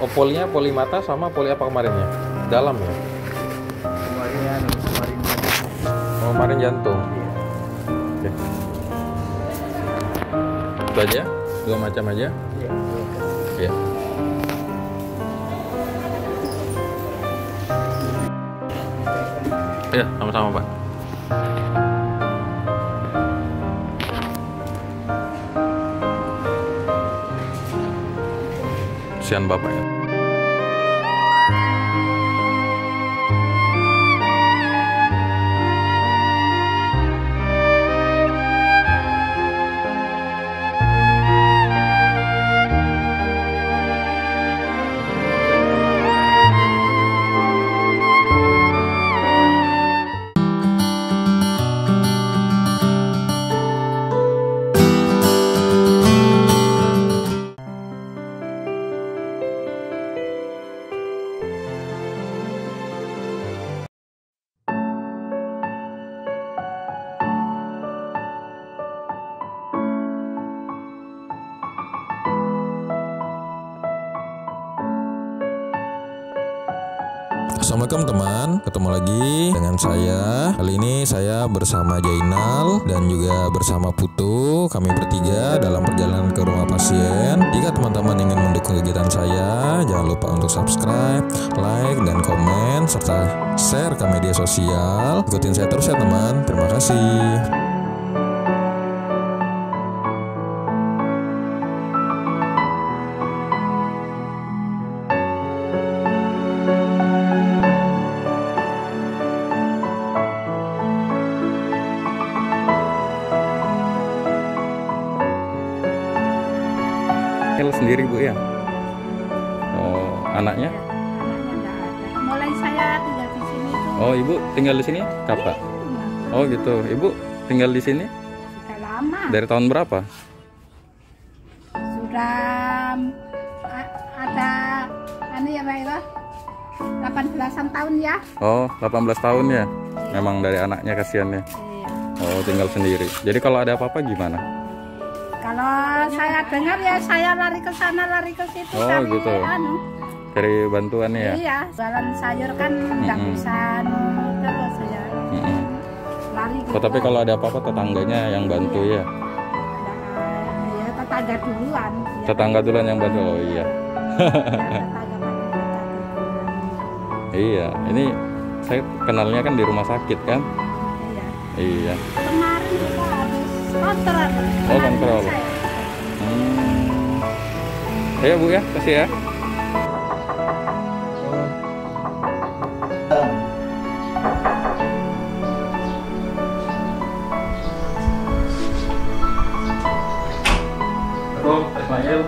Oh, polinya poli mata sama poli apa kemarinnya? Dalam ya? Oh, kemarin jantung. Oke. Itu aja? 2 macam aja? Iya. Iya, sama-sama Pak. Kasihan Bapak ya. Assalamualaikum teman, ketemu lagi dengan saya. Kali ini saya bersama Jainal dan juga bersama Putu. Kami bertiga dalam perjalanan ke rumah pasien. Jika teman-teman ingin mendukung kegiatan saya, jangan lupa untuk subscribe, like, dan komen, serta share ke media sosial. Ikutin saya terus ya teman, terima kasih. Sendiri Bu ya? Oh, anaknya? Mulai saya tinggal di sini tuh. Oh, Ibu tinggal di sini kapan? Oh gitu, Ibu tinggal di sini? Sudah lama. Dari tahun berapa? Sudah ada ya Pak itu 18-an tahun ya. Oh, 18 tahun ya? Memang dari anaknya kasihan ya? Iya. Oh, tinggal sendiri. Jadi kalau ada apa-apa gimana? Kalau saya dengar ya saya lari ke sana lari ke situ Oh, cari gitu. Cari bantuan ya? Iya, jualan sayur kan nggak bisa terus ya. Lari gitu. Oh, tapi kalau ada apa-apa tetangganya yang bantu ya? Ya tetangga duluan. Ya. Tetangga duluan yang bantu. Oh iya. Iya, ini saya kenalnya kan di rumah sakit kan? Iya. Iya. Kemarin kita habis kontrol. Oh, kontrol. Ayo Bu ya, kasih ya. Halo, Pak Ismail.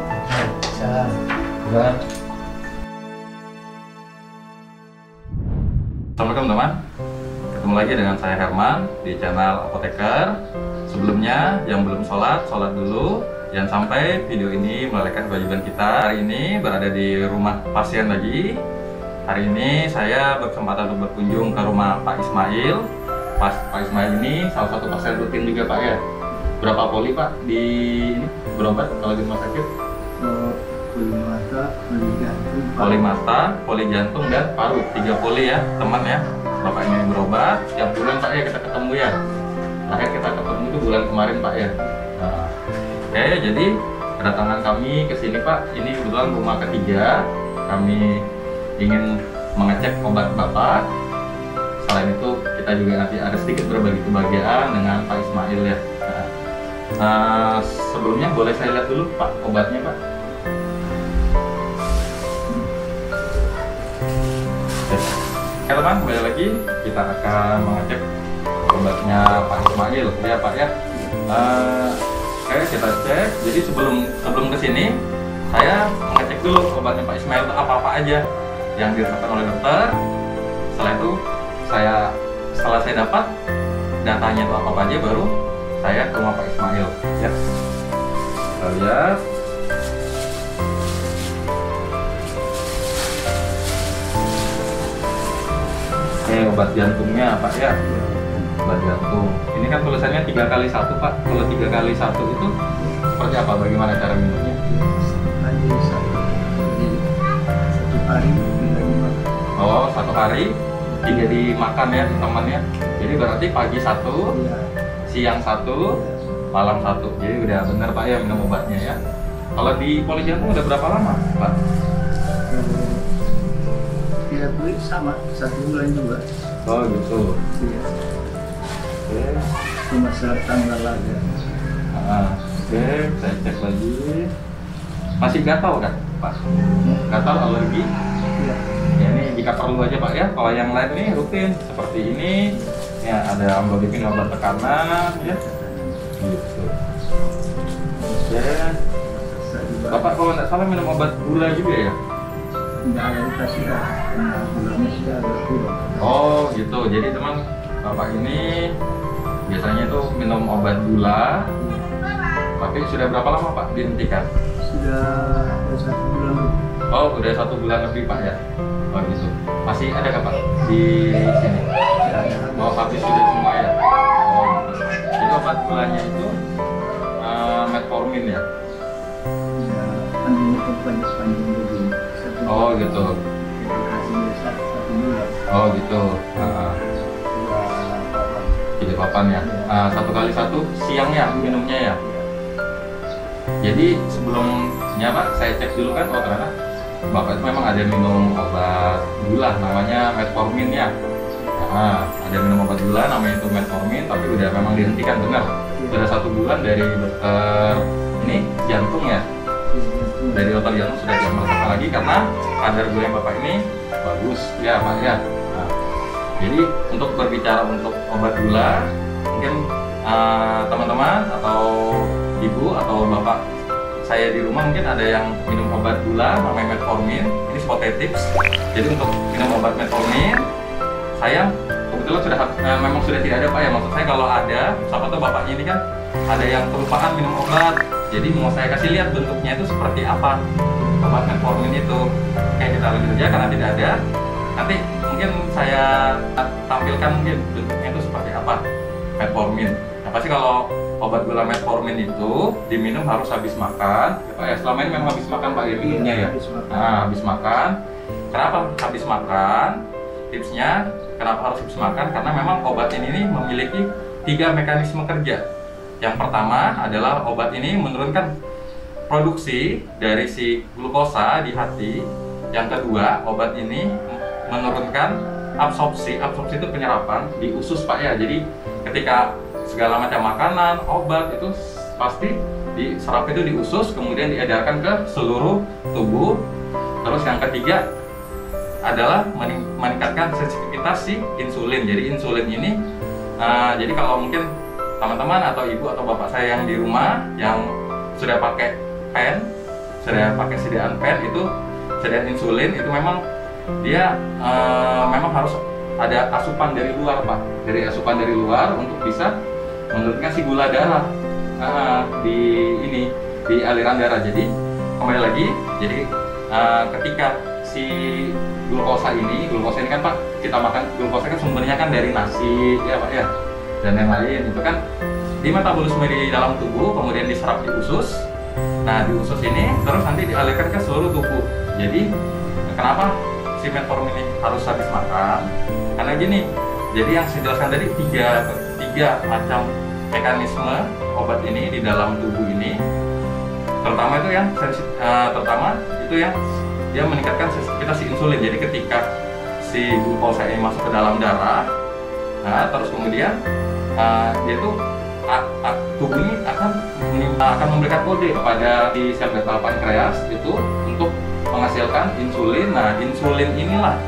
Assalamualaikum teman. Ketemu lagi dengan saya Herman di channel Apoteker. Sebelumnya yang belum sholat dulu. Jangan sampai video ini melalaikan kewajiban kita. Hari ini berada di rumah pasien lagi. Hari ini saya berkesempatan untuk berkunjung ke rumah Pak Ismail. Pak Ismail ini salah satu pasien rutin juga Pak ya. Berapa poli Pak di ini berobat kalau di rumah sakit? Poli mata, poli jantung. Poli mata, poli jantung dan paru. 3 poli ya teman ya. Bapak ini berobat tiap bulan Pak ya, kita ketemu ya. Terakhir kita ketemu itu bulan kemarin Pak ya. Nah, oke, jadi kedatangan kami ke sini Pak, ini kebetulan rumah ketiga. Kami ingin mengecek obat Bapak. Selain itu kita juga nanti ada sedikit berbagi kebahagiaan dengan Pak Ismail ya. Nah, sebelumnya boleh saya lihat dulu Pak obatnya Pak. Oke teman, kembali lagi kita akan mengecek obatnya Pak Ismail ya Pak ya. Oke, kita cek. Jadi sebelum kesini saya mengecek dulu obatnya Pak Ismail itu apa-apa aja yang diresepkan oleh dokter. Setelah itu setelah saya dapat datanya itu apa aja, baru saya ke rumah Pak Ismail ya. Kita lihat. Ini obat jantungnya Pak ya. Obat jantung. Ini kan tulisannya 3x1 Pak. Kalau 3x1 itu seperti apa? Bagaimana cara minumnya? hari 3 dimakan. Oh, 1 hari 3 dimakan ya temannya. Jadi berarti pagi 1, Iya. siang 1, malam 1. Jadi udah bener Pak ya minum obatnya ya. Kalau di Poli Jantung udah berapa lama Pak? Tidak boleh sama 1 bulan juga. Oh gitu. Iya. Oke. Cuma salah tanggal aja. Oke, saya cek lagi. Masih gatal kan Pak? Gatal, alergi? Iya. Ya ini jika perlu aja Pak ya. Kalau yang lain nih rutin seperti ini. Ya ada amlodipin obat tekanan ya. Gitu. Oke. Saya juga Bapak kalau nggak salah minum obat gula juga ya? tidak ada dikasih dah. Karena gulanya sudah agak kurang. Oh gitu. Jadi teman Bapak ini biasanya itu minum obat gula. Tapi sudah berapa lama Pak dihentikan? Sudah ada 1 bulan lebih. Oh udah 1 bulan lebih Pak ya? Oh gitu. Masih ada nggak Pak di sini? Tidak ada. Oh habis sudah semua ya? Oh gitu. Jadi obat gulanya itu metformin ya? Ya, kan ini panjang begini. Oh gitu. Dikasih 1 bulan. Oh gitu. Sudah 3 papan ya? 1 kali 1 siang ya minumnya ya? Jadi sebelumnya Pak, saya cek dulu kan, oh ternyata Bapak itu memang ada minum obat gula namanya metformin ya. Ada minum obat gula namanya itu metformin, tapi udah memang dihentikan benar. Sudah 1 bulan dari dokter ini jantung ya. Dari dokter jantung sudah diamalkan lagi karena kadar gula yang Bapak ini bagus ya Pak ya. Jadi untuk berbicara untuk obat gula, mungkin teman-teman atau ibu atau bapak saya di rumah mungkin ada yang minum obat gula namanya metformin. Ini spotted tips. Jadi untuk minum obat metformin, saya kebetulan sudah memang sudah tidak ada Pak ya. Maksud saya kalau ada, siapa tahu bapaknya ini kan ada yang kelupaan minum obat. Jadi mau saya kasih lihat bentuknya itu seperti apa obat metformin itu. Kayak kita lihat saja karena tidak ada. Nanti mungkin saya tampilkan mungkin bentuknya itu seperti apa metformin. Nah pasti kalau obat gula metformin itu diminum harus habis makan ya Pak ya. Selama ini memang habis makan Pak ya minumnya ya. Nah habis makan. Kenapa habis makan? Tipsnya kenapa harus habis makan? Karena memang obat ini memiliki 3 mekanisme kerja. Yang pertama adalah obat ini menurunkan produksi dari si glukosa di hati. Yang kedua, obat ini menurunkan absorpsi. Absorpsi itu penyerapan di usus Pak ya. Jadi ketika segala macam makanan, obat itu pasti diserap itu di usus, kemudian diedarkan ke seluruh tubuh. Terus yang ketiga adalah meningkatkan sensitivitas si insulin. Jadi insulin ini, jadi kalau mungkin teman-teman atau ibu atau bapak saya yang di rumah yang sudah pakai pen, sudah pakai sediaan pen itu sediaan insulin itu memang dia memang harus ada asupan dari luar Pak, dari asupan dari luar untuk bisa menurunkan si gula darah di aliran darah. Jadi kembali lagi, jadi ketika si glukosa ini kan Pak, kita makan glukosa kan sumbernya kan dari nasi ya Pak ya, dan yang lain itu kan dimetabolisme di dalam tubuh, kemudian diserap di usus. Nah di usus ini terus nanti dialirkan ke seluruh tubuh. Jadi kenapa si metformin ini harus habis makan? Karena gini, jadi yang saya jelaskan tadi tiga macam mekanisme obat ini di dalam tubuh ini. Terutama itu yang dia meningkatkan sensitivitas si insulin. Jadi ketika si glukosa ini masuk ke dalam darah, nah terus kemudian dia itu tubuh ini akan memberikan kode kepada di sel beta pankreas itu untuk menghasilkan insulin. Nah insulin inilah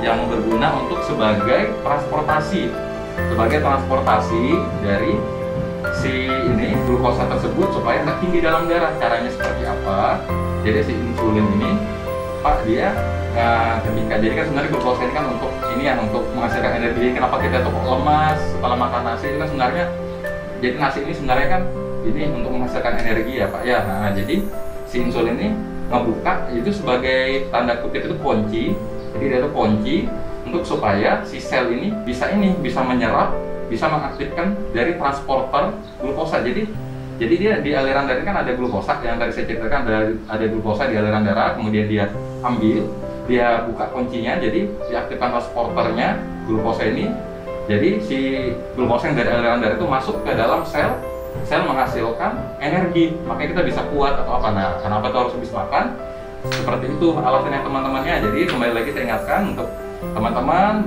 yang berguna untuk sebagai transportasi dari si ini glukosa tersebut supaya nggak tinggi dalam darah. Caranya seperti apa? Jadi si insulin ini Pak dia ketika jadi kan sebenarnya glukosa ini kan untuk ini ya, untuk menghasilkan energi. Kenapa kita tuh lemas setelah makan nasi itu kan sebenarnya, jadi nasi ini sebenarnya kan ini untuk menghasilkan energi ya Pak ya. Nah jadi si insulin ini ngebuka itu sebagai tanda kutip itu kunci. Jadi dia itu kunci untuk supaya si sel ini bisa menyerap, bisa mengaktifkan dari transporter glukosa. Jadi dia di aliran darah kan ada glukosa yang tadi saya ceritakan, ada glukosa di aliran darah, kemudian dia ambil dia buka kuncinya, jadi diaktifkan transporternya glukosa ini. Jadi si glukosa yang dari aliran darah itu masuk ke dalam sel menghasilkan energi, makanya kita bisa kuat atau apa. Nah, kenapa itu harus habis makan? Seperti itu alasannya teman-temannya. Jadi kembali lagi saya ingatkan untuk teman-teman,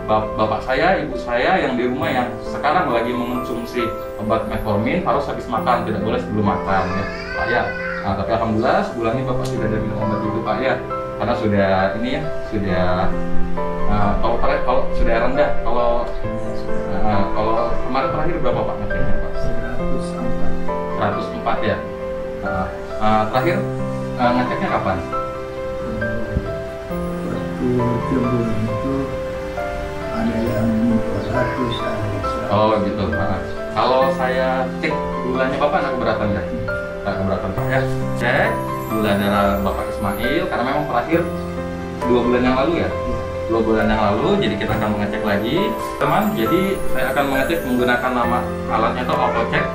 bapak saya, ibu saya yang di rumah yang sekarang lagi mengonsumsi obat metformin harus habis makan, tidak boleh sebelum makan ya Pak ya. Nah, tapi alhamdulillah sebulan ini Bapak sudah ada minum obat itu Pak ya, karena sudah ini ya, sudah kalau sudah rendah. Kalau kemarin terakhir berapa Pak ngeceknya Pak? 104 ya. Terakhir ngeceknya kapan? Waktu bulan itu ada yang 200, Oh gitu. Kalau saya cek gulanya Bapak nggak keberatan ya? Nggak keberatan Pak ya. Cek gula darah Bapak Ismail karena memang terakhir 2 bulan yang lalu ya. 2 bulan yang lalu, jadi kita akan mengecek lagi teman. Jadi saya akan mengecek menggunakan nama alatnya itu AutoCheck.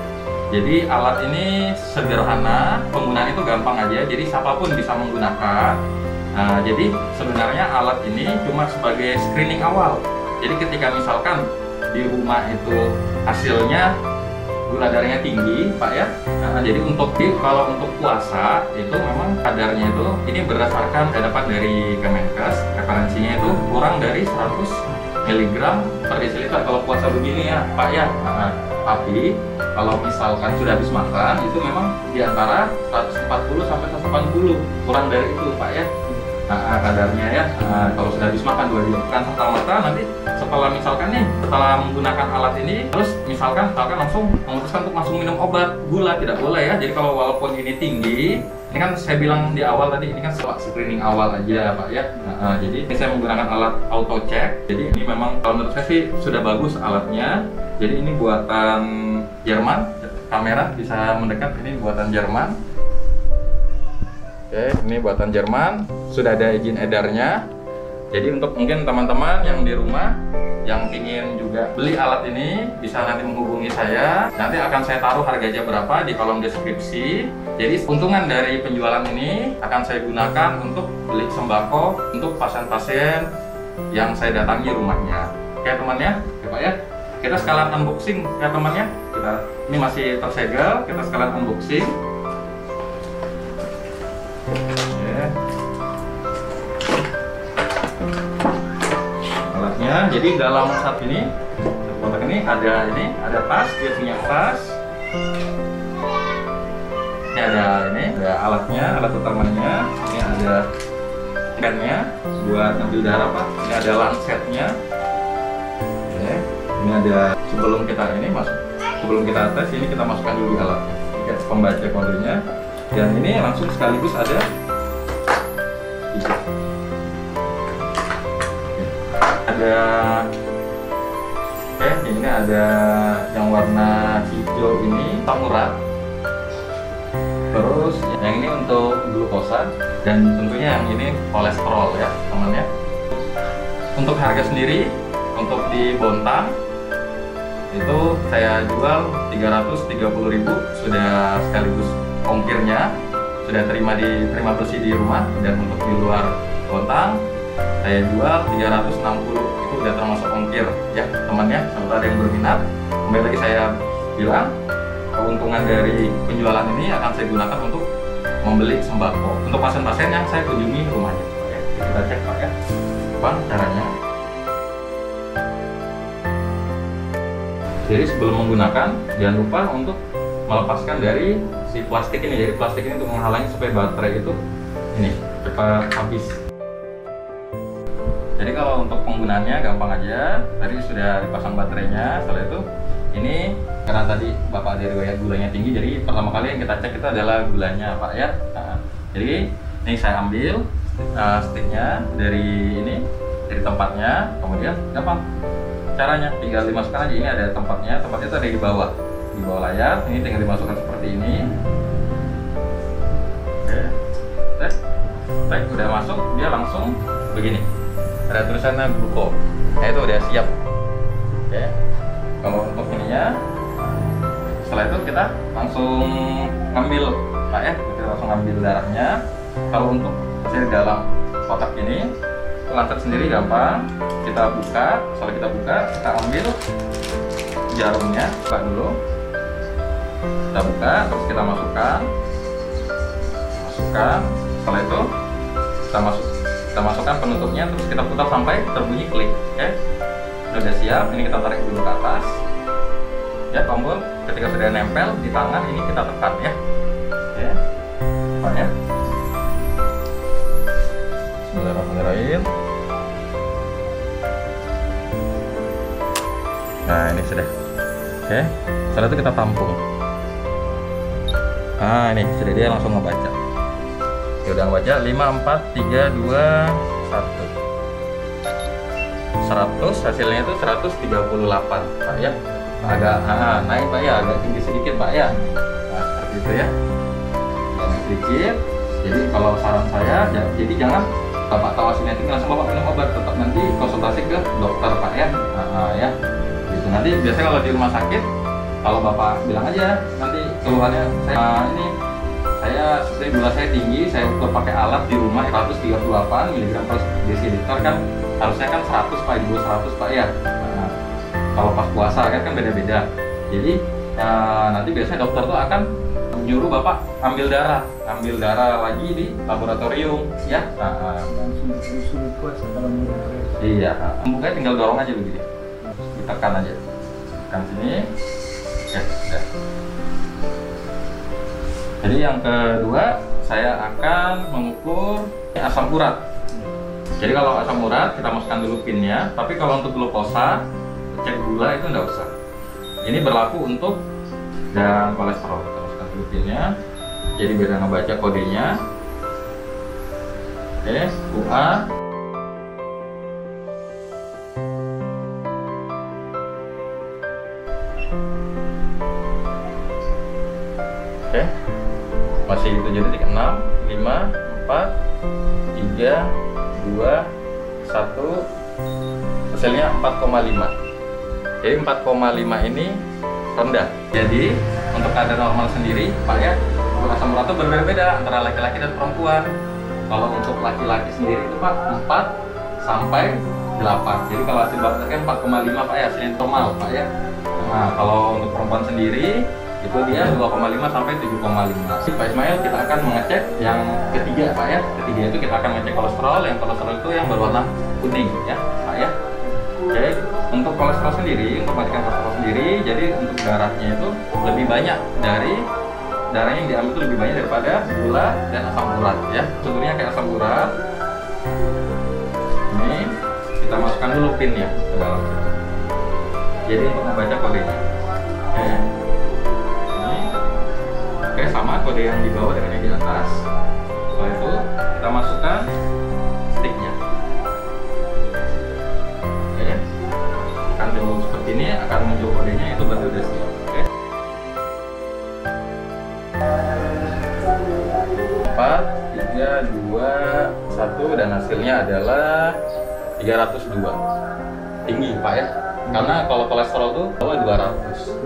Jadi alat ini sederhana, penggunaan itu gampang aja, jadi siapapun bisa menggunakan. Nah, jadi sebenarnya alat ini cuma sebagai screening awal. Jadi ketika misalkan di rumah itu hasilnya gula darahnya tinggi Pak ya, nah, jadi kalau untuk puasa itu memang kadarnya itu ini berdasarkan saya dapat dari Kemenkes, referensinya itu kurang dari 100 mg per desiliter kalau puasa begini ya Pak ya. Nah, tapi kalau misalkan sudah habis makan itu memang di antara 140 sampai 180, kurang dari itu Pak ya. Nah, kadarnya ya. Nah, kalau sudah habis makan 2 jam kan serta-merta nanti setelah menggunakan alat ini terus misalkan langsung memutuskan untuk langsung minum obat gula, tidak boleh ya. Jadi kalau walaupun ini tinggi, ini kan saya bilang di awal tadi, ini kan screening awal aja Pak ya. Nah, jadi ini saya menggunakan alat AutoCheck. Jadi ini memang kalau menurut saya sih sudah bagus alatnya. Jadi ini buatan Jerman, kamera bisa mendekat, ini buatan Jerman. Oke, ini buatan Jerman, sudah ada izin edarnya. Jadi untuk mungkin teman-teman yang di rumah yang ingin juga beli alat ini bisa nanti menghubungi saya. Nanti akan saya taruh harganya berapa di kolom deskripsi. Jadi keuntungan dari penjualan ini akan saya gunakan untuk beli sembako untuk pasien-pasien yang saya datangi rumahnya. Oke teman-teman ya, Pak ya. Kita sekalian unboxing ya teman-teman ya. Ini masih tersegel, kita sekalian unboxing. Alatnya, jadi dalam saat ini kotak ini ada tas, dia punya tas. Ini ada alatnya, alat utamanya. Ini ada pennya buat ngambil darah Pak. Ini ada lancetnya. Oke. Ini ada sebelum kita tes ini kita masukkan dulu di alatnya. Ini pembaca kodenya. Dan ini langsung sekaligus ada ini ada yang warna hijau ini samurat. Terus yang ini untuk glukosa dan tentunya yang ini kolesterol ya teman ya. Untuk harga sendiri untuk di Bontang itu saya jual 330.000 sudah sekaligus ongkirnya, sudah terima bersih di rumah. Dan untuk di luar Bontang saya jual 360, itu udah termasuk ongkir ya temannya. Kalau ada yang berminat, kembali lagi saya bilang keuntungan dari penjualan ini akan saya gunakan untuk membeli sembako untuk pasien-pasien yang saya kunjungi rumahnya Pak ya. Kita cek Pak ya, Bang caranya. Jadi sebelum menggunakan jangan lupa untuk melepaskan dari si plastik ini. Jadi plastik ini untuk menghalangi supaya baterai itu ini cepat habis. Jadi kalau untuk penggunaannya gampang aja. Tadi sudah dipasang baterainya. Setelah itu ini karena tadi Bapak dari riwayat gulanya tinggi, jadi pertama kali yang kita cek itu adalah gulanya Pak ya. Nah, jadi ini saya ambil sticknya dari tempatnya, kemudian gampang caranya tinggal dimasukkan aja. Ini ada tempatnya itu ada di bawah layar. Ini tinggal dimasukkan seperti ini. Oke, udah masuk, dia langsung begini. Ada tulisannya gluko. Nah itu udah siap. Oke. Kalau untuk ininya, setelah itu kita langsung ngambil Pak ya, kita langsung ngambil darahnya. Kalau untuk hasil dalam kotak ini, lancet sendiri gampang. Kita buka, setelah kita buka, kita ambil jarumnya, buka dulu. Kita buka, terus kita masukkan. Setelah itu kita masukkan penutupnya, terus kita putar sampai terbunyi klik. Oke, sudah siap. Ini kita tarik dulu ke atas. Ya, tombol ketika sudah nempel di tangan ini kita tekan ya. Oke, tekan ya. Bismillahirrahmanirrahim. Nah, ini sudah. Oke, setelah itu kita tampung. Nah, ini sudah, dia langsung ngebaca. Ya udah ngebaca 5, 4, 3, 2, 1. 100, hasilnya itu 138 Pak ya. Agak naik Pak ya, agak tinggi sedikit Pak ya. Nah, seperti itu ya. Naik sedikit. Jadi kalau saran saya, jadi jangan Bapak tahu hasilnya itu langsung Bapak minum obat, tetap nanti konsultasi ke dokter Pak ya. Ya. Gitu. Nanti biasanya kalau di rumah sakit, kalau Bapak bilang aja nanti keluarnya saya seperti gula saya tinggi, saya ukur pakai alat di rumah 138 mg per desiliter kan harusnya kan 100 Pak, di bawah 100 Pak ya. Nah, kalau pas puasa kan beda-beda. Jadi nanti biasanya dokter tuh akan menyuruh Bapak ambil darah lagi di laboratorium ya. Langsung puasa kalau mau puasa. Iya, mungkin tinggal dorong aja begini, ditekan aja, tekan sini. Ya, sudah. Jadi yang kedua saya akan mengukur asam urat. Jadi kalau asam urat kita masukkan dulu pinnya, tapi kalau untuk glukosa cek gula itu enggak usah. Ini berlaku untuk dan kolesterol. Kita masukkan dulu pinnya. Jadi biar ngebaca kodenya. Oke, UA. Oke. Masih 7 detik. 6, 5, 4, 3, 2, 1. Hasilnya 4,5. Jadi 4,5 ini rendah. Jadi untuk kadar normal sendiri Pak ya, asam urat itu berbeda-beda antara laki-laki dan perempuan. Kalau untuk laki-laki sendiri itu Pak 4 sampai 8. Jadi kalau hasil bapak kan 4,5 Pak ya, hasilnya normal Pak ya. Nah kalau untuk perempuan sendiri itu dia 2,5 sampai 7,5. Pak Ismail kita akan mengecek yang ketiga Pak ya. Ketiga itu kita akan ngecek kolesterol. Yang kolesterol itu yang berwarna kuning ya Pak ya. Oke, untuk kolesterol sendiri, untuk matikan kolesterol sendiri, jadi untuk darahnya itu lebih banyak dari darahnya yang diambil itu lebih banyak daripada gula dan asam urat ya. Contohnya kayak asam urat. Ini kita masukkan dulu pinnya ke dalam. Jadi untuk membaca kodenya. Oke. Oke, sama kode yang di bawah dengan yang di atas. Setelah itu kita masukkan sticknya. Oke, akan dulu seperti ini, akan muncul kodenya, itu berarti udah siap. Oke. 4, 3, 2, 1 dan hasilnya adalah 302. Tinggi Pak ya. Karena kalau kolesterol tuh bawah 200.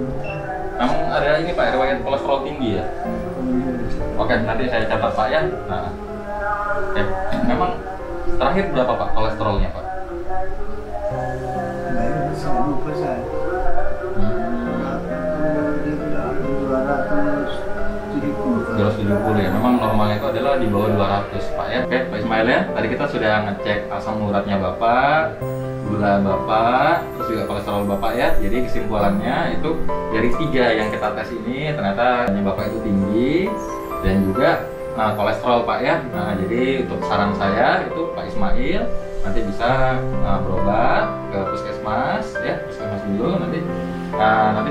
Memang ada ini Pak, riwayat kolesterol tinggi ya? Oke, nanti saya catat Pak ya. Nah, oke. Memang terakhir berapa Pak kolesterolnya Pak? Nah, saya lupa saya. 270 ya. Memang normalnya itu adalah di bawah 200 Pak ya. Oke Pak Ismail ya. Tadi kita sudah ngecek asam uratnya Bapak, gula Bapak, terus juga kolesterol Bapak ya. Jadi kesimpulannya itu dari 3 yang kita tes ini ternyata Bapak itu tinggi dan juga kolesterol Pak ya. Nah jadi untuk saran saya itu Pak Ismail nanti bisa berobat ke puskesmas ya, puskesmas dulu nanti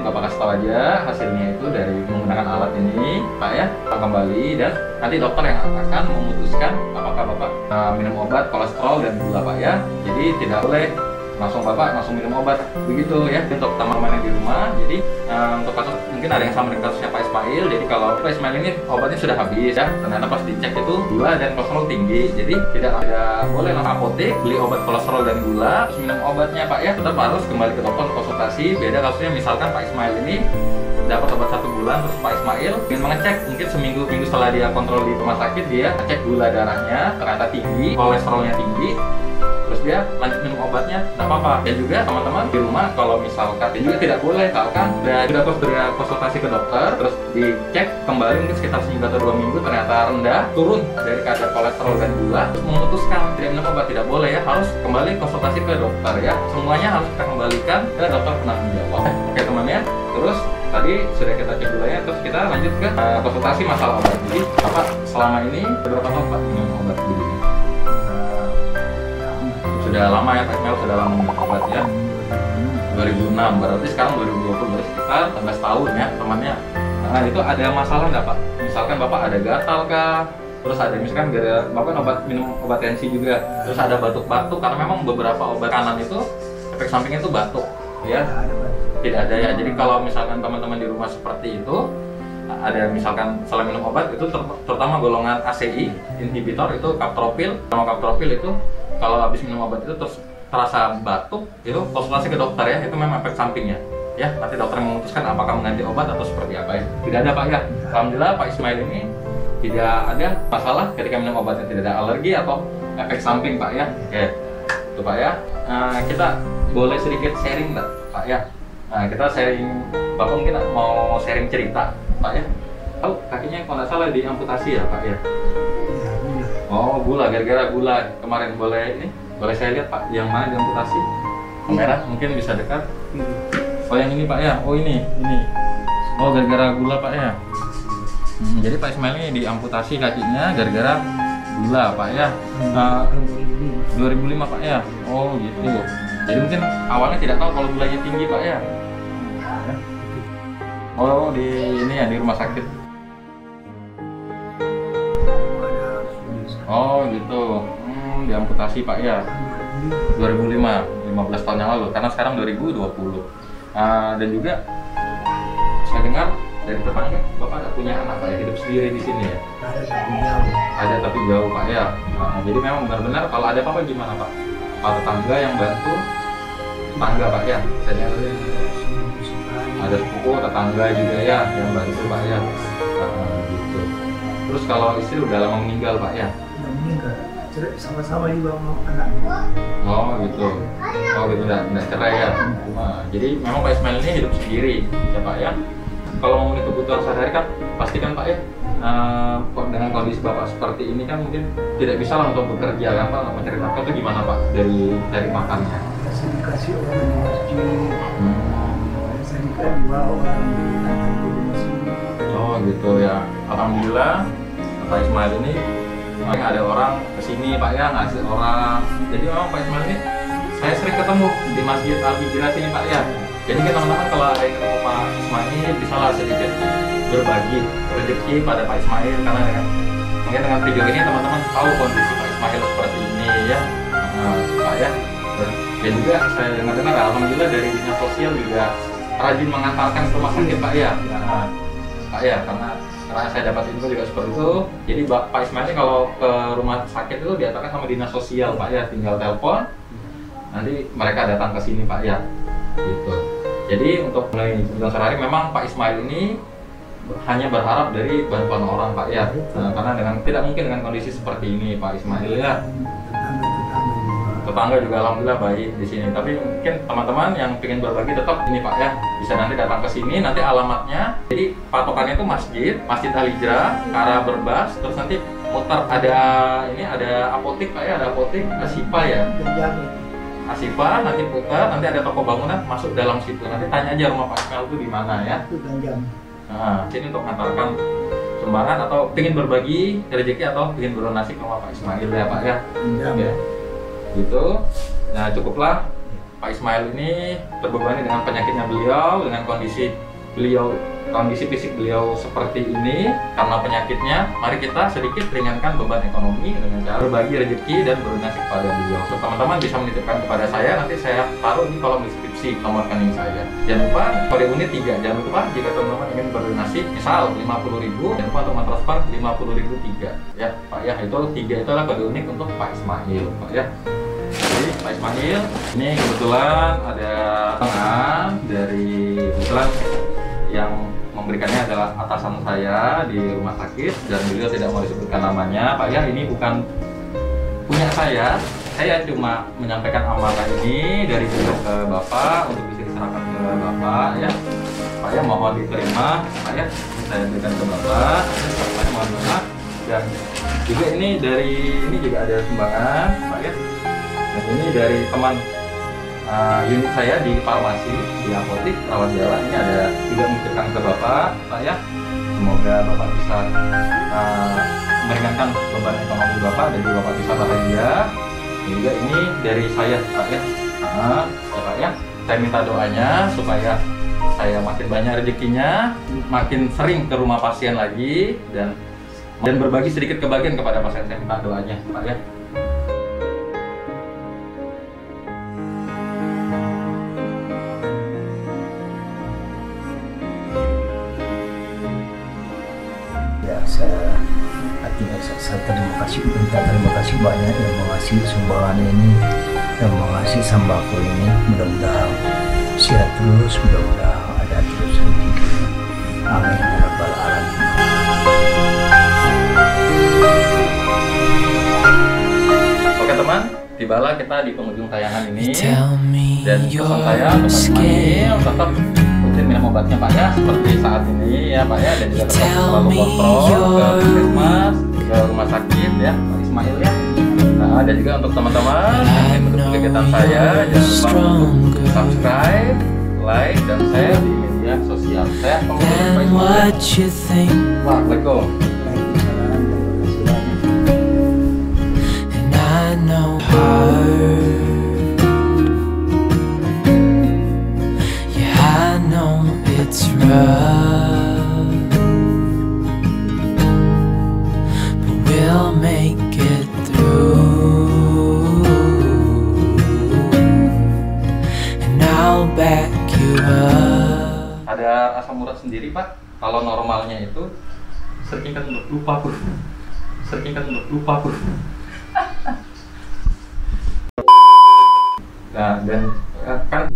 Bapak kasih tahu aja hasilnya itu dari menggunakan alat ini Pak ya, kembali dan nanti dokter yang akan memutuskan apakah Bapak minum obat kolesterol dan gula Pak ya. Jadi tidak boleh langsung minum obat begitu ya untuk teman-teman yang di rumah. Jadi untuk kasus mungkin ada yang sama dengan kasusnya Pak Ismail. Jadi kalau Pak Ismail ini obatnya sudah habis ya, ternyata pas dicek itu gula dan kolesterol tinggi. Jadi tidak boleh langsung apotek beli obat kolesterol dan gula terus minum obatnya Pak ya. Tetap harus kembali ke dokter konsultasi. Beda kasusnya misalkan Pak Ismail ini dapat obat 1 bulan, terus Pak Ismail ingin mengecek, mungkin seminggu setelah dia kontrol di rumah sakit, dia cek gula darahnya ternyata tinggi, kolesterolnya tinggi, terus dia lanjut minum obatnya, nggak apa-apa. Dan juga teman-teman di rumah kalau misalkan dia juga tidak boleh, misalkan sudah konsultasi ke dokter, terus dicek kembali mungkin sekitar seminggu atau 2 minggu ternyata rendah, turun dari kadar kolesterol dan gula, terus memutuskan tidak minum obat, tidak boleh ya, harus kembali konsultasi ke dokter ya. Semuanya harus kita kembalikan ke dokter penanggung jawab. Oke teman ya. Terus tadi sudah kita cek gulanya, terus kita lanjut ke konsultasi masalah obat. Jadi Bapak selama ini berapa tahun Pak minum obat begini? Sudah lama ya Pak Ismail, sudah lama minum obat ya. 2006, berarti sekarang 2020, berarti sekitar 11 tahun ya temannya. Nah itu ada masalah nggak Pak? Misalkan Bapak ada gatal kah? Terus ada misalkan Bapak minum obat tensi juga, terus ada batuk-batuk, karena memang beberapa obat kanan itu efek sampingnya itu batuk ya. Tidak ada ya. Jadi kalau misalkan teman-teman di rumah seperti itu, ada misalkan salah minum obat itu terutama golongan ACI inhibitor itu kaptropil, sama kaptropil itu kalau habis minum obat itu terus terasa batuk, itu konsultasi ke dokter ya, itu memang efek sampingnya ya. Nanti dokter memutuskan apakah mengganti obat atau seperti apa ya. Tidak ada Pak ya. Alhamdulillah Pak Ismail ini tidak ada masalah ketika minum obatnya, tidak ada alergi atau efek samping Pak ya. Oke, itu Pak ya. Kita boleh sedikit sharing nggak Pak ya? Nah, kita sharing, Bapak mungkin mau sharing cerita Pak ya. Tahu kakinya kalau nggak salah diamputasi ya Pak ya? Oh gula, gara-gara gula kemarin. Boleh saya lihat Pak yang mana diamputasi? Kamera mungkin bisa dekat. Oh yang ini Pak ya? Oh ini. Oh gara-gara gula Pak ya? Jadi Pak Ismail ini diamputasi kakinya gara-gara gula Pak ya? 2005 Pak ya? Oh gitu. Jadi mungkin awalnya tidak tahu kalau gulanya tinggi Pak ya? Oh di ini ya, di rumah sakit. Oh gitu. Diamputasi Pak ya. 2005, 15 tahun yang lalu. Karena sekarang 2020. Dan juga saya dengar dari tetangga Bapak ada punya anak Pak ya, hidup sendiri di sini ya? Ada tapi jauh Pak ya. Jadi memang benar-benar kalau ada apa-apa gimana Pak? Pak tetangga yang bantu, tetangga Pak ya? Saya ada sepupu tetangga juga ya yang bantu Pak ya. Gitu. Terus kalau istri udah lama meninggal Pak ya? Udah meninggal, sama-sama juga mau anak. Oh gitu. Oh gitu, nggak cerai ya. Jadi memang Pak Ismail ini hidup sendiri ya Pak ya. Kalau memenuhi kebutuhan sehari-hari kan pastikan Pak ya, dengan kondisi Bapak seperti ini kan mungkin tidak bisa lah untuk bekerja kan Pak, untuk mencari nafkah itu gimana Pak dari makannya? Saya dikasih orang di masjid, saya dikasih dua orang di masjid. Oh gitu ya. Alhamdulillah Pak Ismail ini ada orang kesini Pak ya, ngasih orang. Jadi memang Pak Ismail ini saya sering ketemu di Masjid Al-Hijrah sini Pak ya. Jadi teman-teman kalau ada yang ketemu Pak Ismail bisa lah sedikit berbagi rezeki pada Pak Ismail, karena mungkin dengan video ini teman-teman tahu kondisi Pak Ismail seperti ini ya Pak ya. Dan juga saya dengar alhamdulillah dari dinas sosial juga rajin mengantarkan ke rumah sakit Pak ya. Pak ya, karena saya dapat info juga seperti itu. Jadi Pak Ismail ini kalau ke rumah sakit itu diantarkan sama dinas sosial Pak ya, tinggal telepon nanti mereka datang ke sini Pak ya. Gitu. Jadi untuk mulai kebutuhan sehari-hari memang Pak Ismail ini hanya berharap dari bantuan orang Pak ya. Karena tidak mungkin dengan kondisi seperti ini Pak Ismail ya. Tetangga juga alhamdulillah baik di sini. Tapi mungkin teman-teman yang ingin berbagi tetap ini Pak ya, bisa nanti datang ke sini, nanti alamatnya. Jadi patokannya itu Masjid Al-Hijrah, ke arah Berbas, terus nanti muter ada apotek Pak ya, ada apotek Asipa ya. Asipa, nanti putar, nanti ada toko bangunan, masuk dalam situ. Nanti tanya aja rumah Pak Ismail itu di mana ya. Nah, sini untuk mengantarkan sumbangan atau ingin berbagi rezeki atau ingin berdonasi ke rumah Pak Ismail ya Pak ya. Ya. Gitu. Nah, cukuplah Pak Ismail ini terbebani dengan penyakitnya beliau, dengan kondisi fisik beliau seperti ini karena penyakitnya. Mari kita sedikit ringankan beban ekonomi dengan cara berbagi rezeki dan berdonasi kepada beliau. Untuk teman-teman bisa menitipkan kepada saya, nanti saya taruh di kolom deskripsi nomor rekening saya. Jangan lupa kode unit 3. Jangan lupa jika teman-teman ingin berdonasi misal 50.000, jangan lupa untuk transfer 50.000 3 ya Pak ya. Itu 3 itu adalah kode unik untuk Pak Ismail Pak ya. Jadi Pak Ismail ini kebetulan ada tengah dari kebetulan yang memberikannya adalah atasan saya di rumah sakit dan beliau tidak mau disebutkan namanya. Pak ya, ini bukan punya saya cuma menyampaikan amanah ini dari beliau ke Bapak untuk bisa diserahkan ke Bapak ya. Pak ya, mohon diterima Pak ya, saya berikan ke Bapak. Saya mohon maaf. Dan juga ini juga ada sumbangan Pak ya. Dan ini dari teman unit saya di farmasi, di apotik rawat jalan, ini ada juga menitipkan ke Bapak Pak ya. Semoga Bapak bisa meringankan beban ekonomi Bapak dan juga Bapak bisa bahagia. Juga ini dari saya Pak ya. Pak ya, saya minta doanya supaya saya makin banyak rezekinya, makin sering ke rumah pasien lagi dan berbagi sedikit kebahagiaan kepada pasien. Saya minta doanya Pak ya. Saya terima kasih banyak yang mengasih sumbangan ini, yang mengasih sembako ini. Mudah-mudahan sehat terus, mudah-mudahan ada terus rezeki. Amin ya rabbal alamin. Oke teman, tibalah kita di penghujung tayangan ini dan pesan saya untuk teman-teman ini tetap rutin minum obatnya Pak ya, seperti saat ini ya Pak ya, dan juga tetap selalu kontrol ke puskesmas, ke rumah sakit ya Pak Ismail ya. Nah, dan juga untuk teman-teman yang mendukung kegiatan saya, jangan lupa untuk subscribe, like, dan share di media sosial. Saya pengurus Pak Ismail. Waalaikumsalam. It's rough, but we'll make it through, and I'll back you up. Ada asam urat sendiri Pak. Kalau normalnya itu seringkan untuk lupa Bro. Nah, dan kan